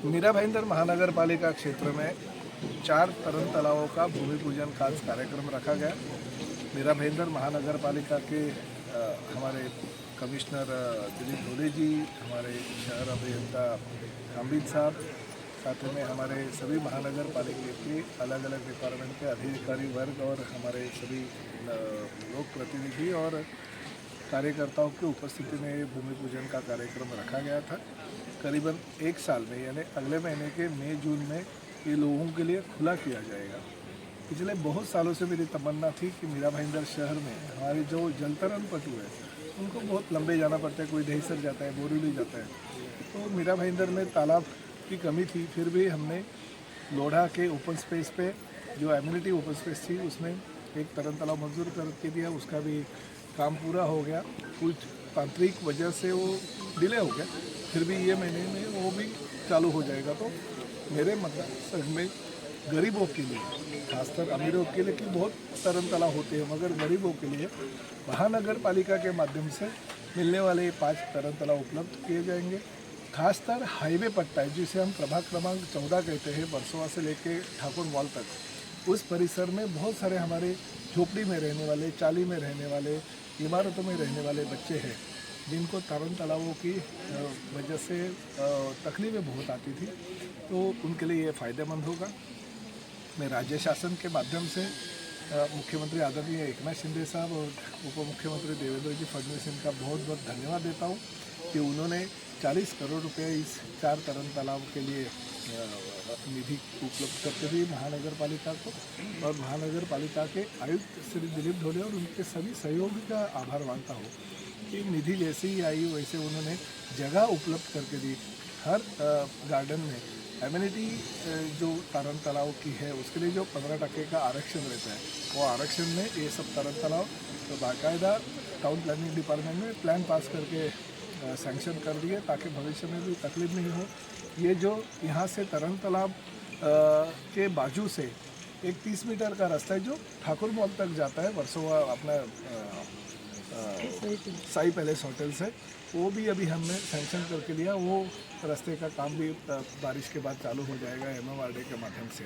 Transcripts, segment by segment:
मीरा भाईंदर महानगर पालिका क्षेत्र में 4 तरल तालाबों का भूमि पूजन का कार्यक्रम रखा गया। मीरा भाईंदर महानगर पालिका के हमारे कमिश्नर दिलीप ढोले जी, हमारे शहर अभियंता हामिद साहब, साथ में हमारे सभी महानगर पालिका के अलग अलग डिपार्टमेंट के अधिकारी वर्ग और हमारे सभी लोक प्रतिनिधि और कार्यकर्ताओं की उपस्थिति में भूमि पूजन का कार्यक्रम रखा गया था। करीबन 1 साल में यानी अगले महीने के मई जून में ये लोगों के लिए खुला किया जाएगा। पिछले बहुत सालों से मेरी तमन्ना थी कि मीरा भाईंदर शहर में हमारे जो जलतरण पटु है उनको बहुत लंबे जाना पड़ता है, कोई दहीसर जाता है, बोरीवली जाता है, तो मीरा भाईंदर में तालाब की कमी थी। फिर भी हमने लोढ़ा के ओपन स्पेस पे जो एम्यूनिटी ओपन स्पेस थी उसमें एक तरल तालाब मंजूर करके दिया। उसका भी काम पूरा हो गया, कुछ तांत्रिक वजह से वो डिले हो गया, फिर भी ये महीने में वो भी चालू हो जाएगा। तो मेरे मतलब में गरीबों के लिए, खासकर अमीरों के लिए कि बहुत तरल तालाब होते हैं, मगर गरीबों के लिए महानगर पालिका के माध्यम से मिलने वाले 5 तरल तालाब उपलब्ध किए जाएंगे। खासकर हाईवे पट्टा है जिसे हम प्रभाग क्रमांक 14 कहते हैं, बरसोवा से लेके ठाकुर मॉल तक, उस परिसर में बहुत सारे हमारे झोपड़ी में रहने वाले, चाली में रहने वाले, इमारतों में रहने वाले बच्चे हैं जिनको तरल तालाबों की वजह से तकलीफें बहुत आती थी, तो उनके लिए ये फ़ायदेमंद होगा। मैं राज्य शासन के माध्यम से मुख्यमंत्री आदरणीय एकनाथ शिंदे साहब और उप मुख्यमंत्री देवेंद्र जी फडणवीस इनका बहुत बहुत धन्यवाद देता हूँ कि उन्होंने 40 करोड़ रुपए इस 4 तरल तालाब के लिए निधि उपलब्ध करके दी महानगर पालिका को, और महानगर पालिका के आयुक्त श्री दिलीप ढोले और उनके सभी सहयोगी का आभार मानता हूँ कि निधि जैसे ही आई वैसे उन्होंने जगह उपलब्ध करके दी। हर गार्डन में एम्यूनिटी जो तरल तालाब की है उसके लिए जो 15% का आरक्षण रहता है, वो आरक्षण में ये सब तरल तालाब तो बाकायदा टाउन प्लानिंग डिपार्टमेंट में प्लान पास करके सैंक्शन कर दिए ताकि भविष्य में भी तकलीफ नहीं हो। ये जो यहाँ से तरल तालाब के बाजू से एक 30 मीटर का रास्ता है जो ठाकुर मॉल तक जाता है, वर्सोवा अपना साई पैलेस होटल से, वो भी अभी हमने सैंक्शन करके लिया। वो रास्ते का काम भी बारिश के बाद चालू हो जाएगा MMRDA के माध्यम से।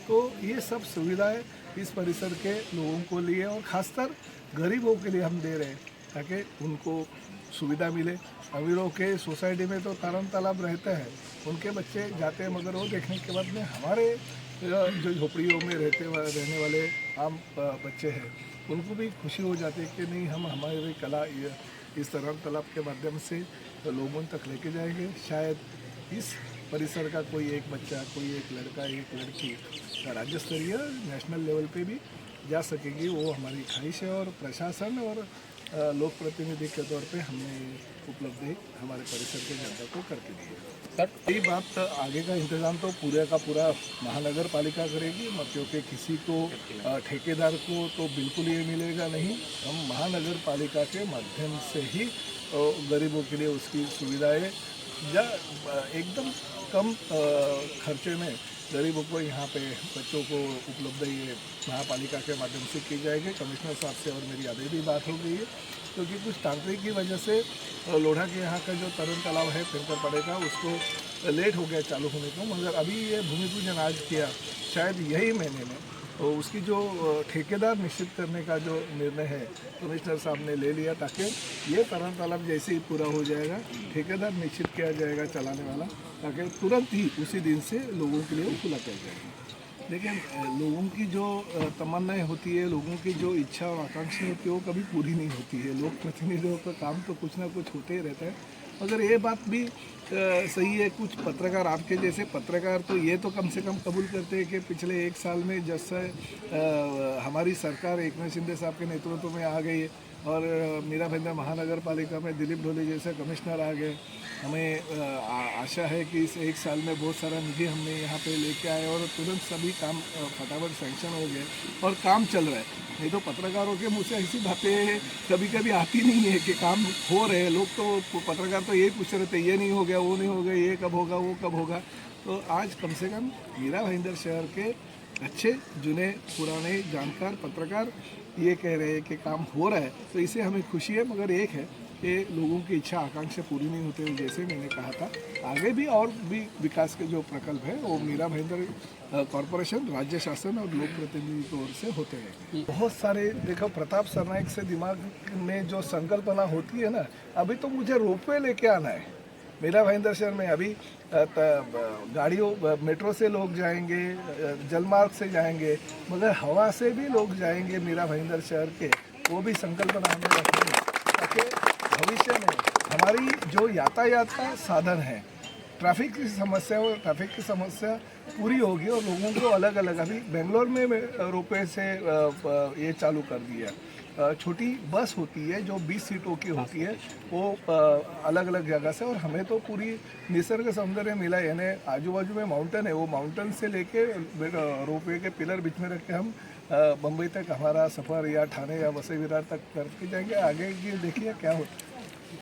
तो ये सब सुविधाएं इस परिसर के लोगों को लिए और ख़ासकर गरीबों के लिए हम दे रहे हैं ताकि उनको सुविधा मिले। अमीरों के सोसाइटी में तो तरल तालाब रहता है, उनके बच्चे जाते हैं, मगर वो देखने के बाद में हमारे जो झोपड़ियों में रहने वाले आम बच्चे हैं उनको भी खुशी हो जाती है कि नहीं, हम हमारी कला इस तरल तालाब के माध्यम से लोगों तक लेके जाएंगे। शायद इस परिसर का कोई एक बच्चा, कोई एक लड़का, एक लड़की राज्य स्तरीय नेशनल लेवल पे भी जा सकेगी, वो हमारी ख्वाहिश है। और प्रशासन और लोक प्रतिनिधि के तौर पे हमने उपलब्धि हमारे परिसर के जनता को करके दी है। सर, यही बात आगे का इंतज़ाम तो पूरे का पूरा महानगर पालिका करेगी, क्योंकि किसी को ठेकेदार को तो बिल्कुल ये मिलेगा नहीं। हम महानगर पालिका के माध्यम से ही गरीबों के लिए उसकी सुविधाएं या एकदम कम खर्चे में गरीबों को यहाँ पे बच्चों को उपलब्ध ये महापालिका के माध्यम से की जाएगी। कमिश्नर साहब से और मेरी आगे भी बात हो गई है, क्योंकि कुछ तांत्रिक की वजह से लोढ़ा के यहाँ का जो तरल तालाब है फिर पड़ेगा, उसको लेट हो गया चालू होने को, मगर अभी ये भूमि पूजन आज किया, शायद यही महीने में तो उसकी जो ठेकेदार निश्चित करने का जो निर्णय है कमिश्नर साहब ने ले लिया, ताकि ये तरल तालाब जैसे ही पूरा हो जाएगा ठेकेदार निश्चित किया जाएगा चलाने वाला, ताकि तुरंत ही उसी दिन से लोगों के लिए खुला किया जाएगा। लेकिन लोगों की जो तमन्नाएं होती है, लोगों की जो इच्छा और आकांक्षा होती है, वो कभी पूरी नहीं होती है। लोक प्रतिनिधियों का काम तो कुछ ना कुछ होते ही रहता है, मगर ये बात भी सही है। कुछ पत्रकार, आपके जैसे पत्रकार तो ये तो कम से कम कबूल करते हैं कि पिछले 1 साल में जैसे हमारी सरकार एकनाथ शिंदे साहब के नेतृत्व में आ गई और मीरा भाईंदर महानगर पालिका में दिलीप ढोले जैसे कमिश्नर आ गए हमें आशा है कि इस एक साल में बहुत सारा निधि हमने यहाँ पे लेके आए और तुरंत सभी काम फटाफट सैंक्शन हो गए और काम चल रहा है। नहीं तो पत्रकारों के मुँह से ऐसी बातें कभी कभी आती नहीं है कि काम हो रहे हैं। लोग तो पत्रकार तो यही पूछ रहे थे, ये नहीं हो गया, वो नहीं हो गया, ये कब होगा, वो कब होगा। तो आज कम से कम मीरा भाईंदर शहर के अच्छे जुने पुराने जानकार पत्रकार ये कह रहे हैं कि काम हो रहा है, तो इसे हमें खुशी है। मगर एक है कि लोगों की इच्छा आकांक्षा पूरी नहीं होते हुए, जैसे मैंने कहा था, आगे भी और भी विकास के जो प्रकल्प है वो मीरा भाईंदर कॉरपोरेशन, राज्य शासन और लोक प्रतिनिधि की ओर से होते हैं। बहुत सारे देखो, प्रताप सरनाइक से दिमाग में जो संकल्पना होती है ना, अभी तो मुझे रोपवे लेके आना है मीरा भाईंदर शहर में। अभी गाड़ियों मेट्रो से लोग जाएंगे, जलमार्ग से जाएंगे, मगर हवा से भी लोग जाएंगे मीरा भाईंदर शहर के, वो भी संकल्पना हमें रखनी है ताकि भविष्य में हमारी जो यातायात का साधन है, ट्रैफिक की समस्या पूरी होगी और लोगों को अलग अलग, अभी बेंगलोर में रोपवे से ये चालू कर दिया। छोटी बस होती है जो 20 सीटों की होती है, वो अलग अलग जगह से, और हमें तो पूरी निसर्ग सौंदर्य मिला, यानी आजू बाजू में माउंटेन है, वो माउंटेन से लेके रोपवे के पिलर बीच में रख के हम बम्बई तक हमारा सफ़र या ठाणे या वसई विरार तक करके जाएंगे। आगे की देखिए क्या होता है।